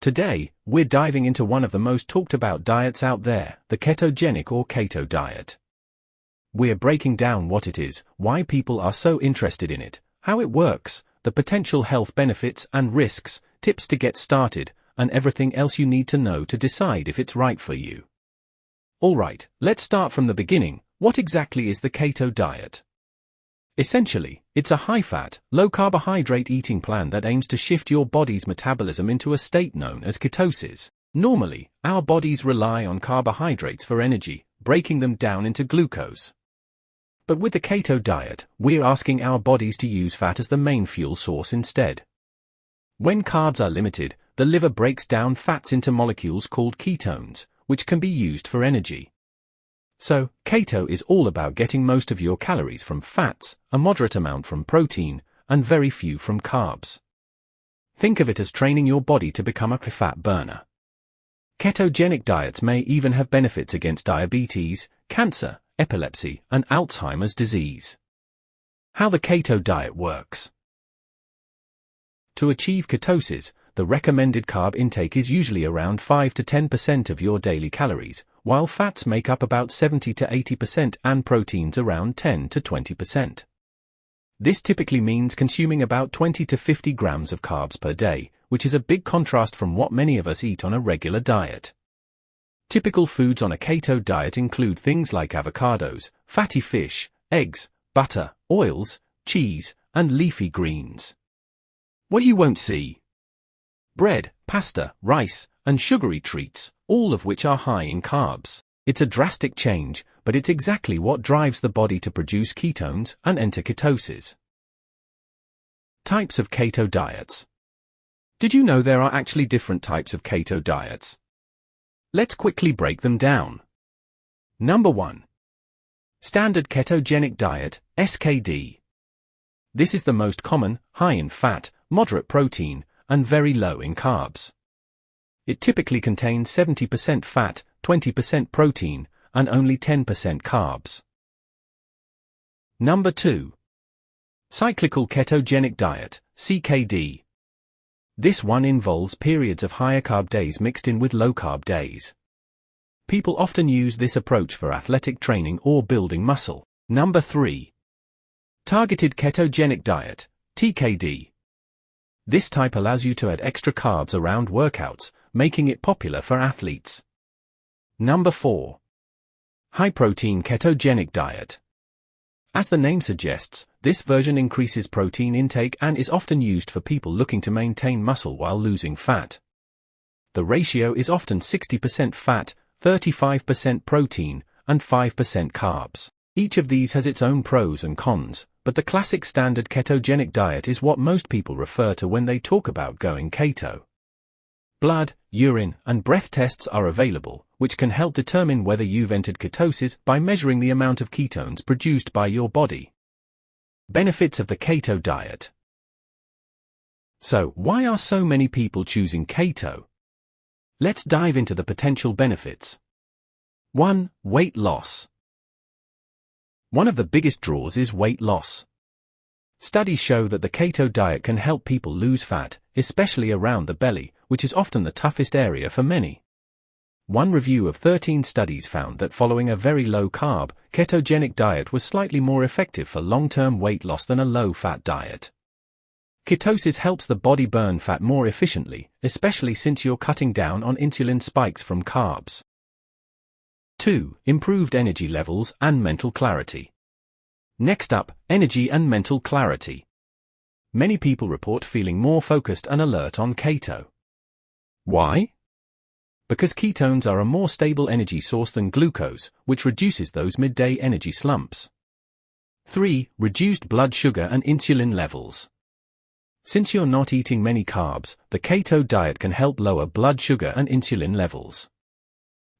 Today, we're diving into one of the most talked about diets out there, the ketogenic or keto diet. We're breaking down what it is, why people are so interested in it, how it works, the potential health benefits and risks, tips to get started, and everything else you need to know to decide if it's right for you. Alright, let's start from the beginning. What exactly is the keto diet? Essentially, it's a high-fat, low-carbohydrate eating plan that aims to shift your body's metabolism into a state known as ketosis. Normally, our bodies rely on carbohydrates for energy, breaking them down into glucose. But with the keto diet, we're asking our bodies to use fat as the main fuel source instead. When carbs are limited, the liver breaks down fats into molecules called ketones, which can be used for energy. So, keto is all about getting most of your calories from fats, a moderate amount from protein, and very few from carbs. Think of it as training your body to become a fat burner. Ketogenic diets may even have benefits against diabetes, cancer, epilepsy, and Alzheimer's disease. How the keto diet works. To achieve ketosis, the recommended carb intake is usually around 5 to 10% of your daily calories, while fats make up about 70 to 80% and proteins around 10 to 20%. This typically means consuming about 20 to 50 grams of carbs per day, which is a big contrast from what many of us eat on a regular diet. Typical foods on a keto diet include things like avocados, fatty fish, eggs, butter, oils, cheese, and leafy greens. What you won't see: bread, pasta, rice, and sugary treats, all of which are high in carbs. It's a drastic change, but it's exactly what drives the body to produce ketones and enter ketosis. Types of keto diets. Did you know there are actually different types of keto diets? Let's quickly break them down. Number 1. Standard ketogenic diet, SKD. This is the most common, high in fat, moderate protein, and very low in carbs. It typically contains 70% fat, 20% protein, and only 10% carbs. Number 2. Cyclical ketogenic diet, CKD. This one involves periods of higher carb days mixed in with low carb days. People often use this approach for athletic training or building muscle. Number 3. Targeted ketogenic diet, TKD. This type allows you to add extra carbs around workouts, making it popular for athletes. Number 4. High-protein ketogenic diet. As the name suggests, this version increases protein intake and is often used for people looking to maintain muscle while losing fat. The ratio is often 60% fat, 35% protein, and 5% carbs. Each of these has its own pros and cons, but the classic standard ketogenic diet is what most people refer to when they talk about going keto. Blood, urine, and breath tests are available, which can help determine whether you've entered ketosis by measuring the amount of ketones produced by your body. Benefits of the keto diet. So, why are so many people choosing keto? Let's dive into the potential benefits. 1. Weight loss. One of the biggest draws is weight loss. Studies show that the keto diet can help people lose fat, especially around the belly, which is often the toughest area for many. One review of 13 studies found that following a very low-carb, ketogenic diet was slightly more effective for long-term weight loss than a low-fat diet. Ketosis helps the body burn fat more efficiently, especially since you're cutting down on insulin spikes from carbs. 2. Improved energy levels and mental clarity. Next up, energy and mental clarity. Many people report feeling more focused and alert on keto. Why? Because ketones are a more stable energy source than glucose, which reduces those midday energy slumps. 3. Reduced blood sugar and insulin levels. Since you're not eating many carbs, the keto diet can help lower blood sugar and insulin levels.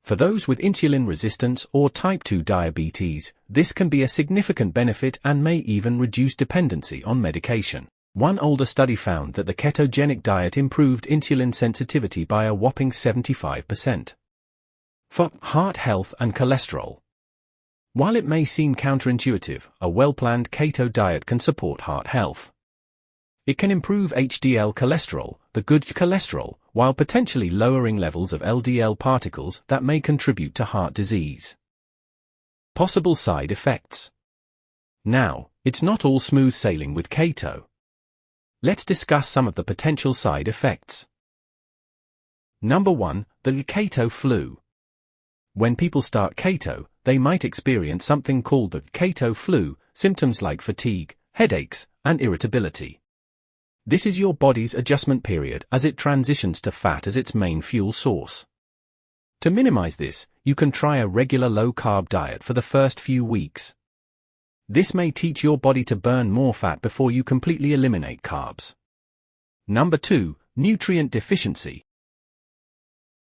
For those with insulin resistance or type 2 diabetes, this can be a significant benefit and may even reduce dependency on medication. One older study found that the ketogenic diet improved insulin sensitivity by a whopping 75%. For heart health and cholesterol. While it may seem counterintuitive, a well-planned keto diet can support heart health. It can improve HDL cholesterol, the good cholesterol, while potentially lowering levels of LDL particles that may contribute to heart disease. Possible side effects. Now, it's not all smooth sailing with keto. Let's discuss some of the potential side effects. Number 1, the keto flu. When people start keto, they might experience something called the keto flu, symptoms like fatigue, headaches, and irritability. This is your body's adjustment period as it transitions to fat as its main fuel source. To minimize this, you can try a regular low-carb diet for the first few weeks. This may teach your body to burn more fat before you completely eliminate carbs. Number 2, nutrient deficiency.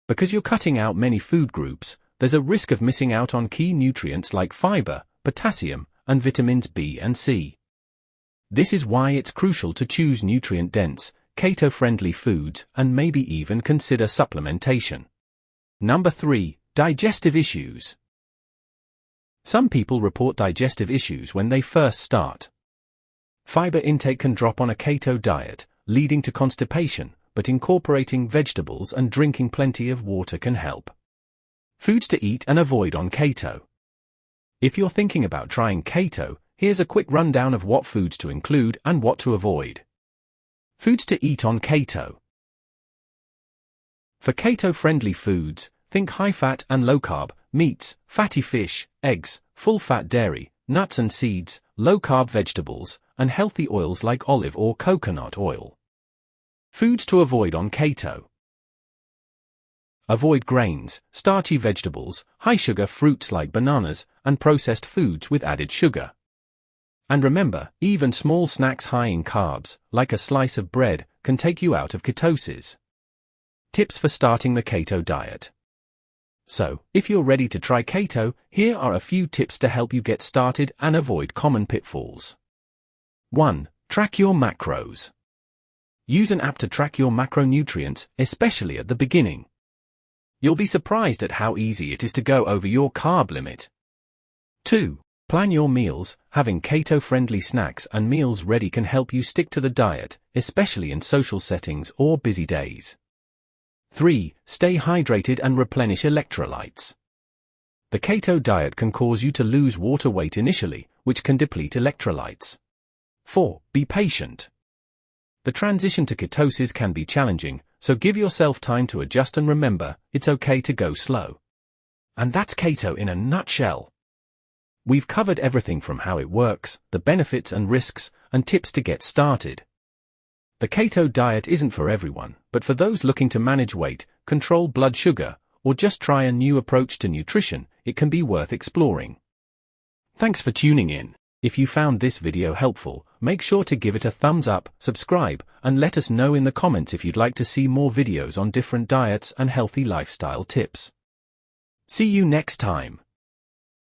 Because you're cutting out many food groups, there's a risk of missing out on key nutrients like fiber, potassium, and vitamins B and C. This is why it's crucial to choose nutrient-dense, keto-friendly foods and maybe even consider supplementation. Number 3, digestive issues. Some people report digestive issues when they first start. Fiber intake can drop on a keto diet, leading to constipation, but incorporating vegetables and drinking plenty of water can help. Foods to eat and avoid on keto. If you're thinking about trying keto, here's a quick rundown of what foods to include and what to avoid. Foods to eat on keto. For keto-friendly foods, think high-fat and low-carb, meats, fatty fish, eggs, full-fat dairy, nuts and seeds, low-carb vegetables, and healthy oils like olive or coconut oil. Foods to avoid on keto. Avoid grains, starchy vegetables, high-sugar fruits like bananas, and processed foods with added sugar. And remember, even small snacks high in carbs, like a slice of bread, can take you out of ketosis. Tips for starting the keto diet. So, if you're ready to try keto, here are a few tips to help you get started and avoid common pitfalls. 1. Track your macros. Use an app to track your macronutrients, especially at the beginning. You'll be surprised at how easy it is to go over your carb limit. 2. Plan your meals. Having keto-friendly snacks and meals ready can help you stick to the diet, especially in social settings or busy days. 3. Stay hydrated and replenish electrolytes. The keto diet can cause you to lose water weight initially, which can deplete electrolytes. 4. Be patient. The transition to ketosis can be challenging, so give yourself time to adjust and remember, it's okay to go slow. And that's keto in a nutshell. We've covered everything from how it works, the benefits and risks, and tips to get started. The keto diet isn't for everyone, but for those looking to manage weight, control blood sugar, or just try a new approach to nutrition, it can be worth exploring. Thanks for tuning in. If you found this video helpful, make sure to give it a thumbs up, subscribe, and let us know in the comments if you'd like to see more videos on different diets and healthy lifestyle tips. See you next time.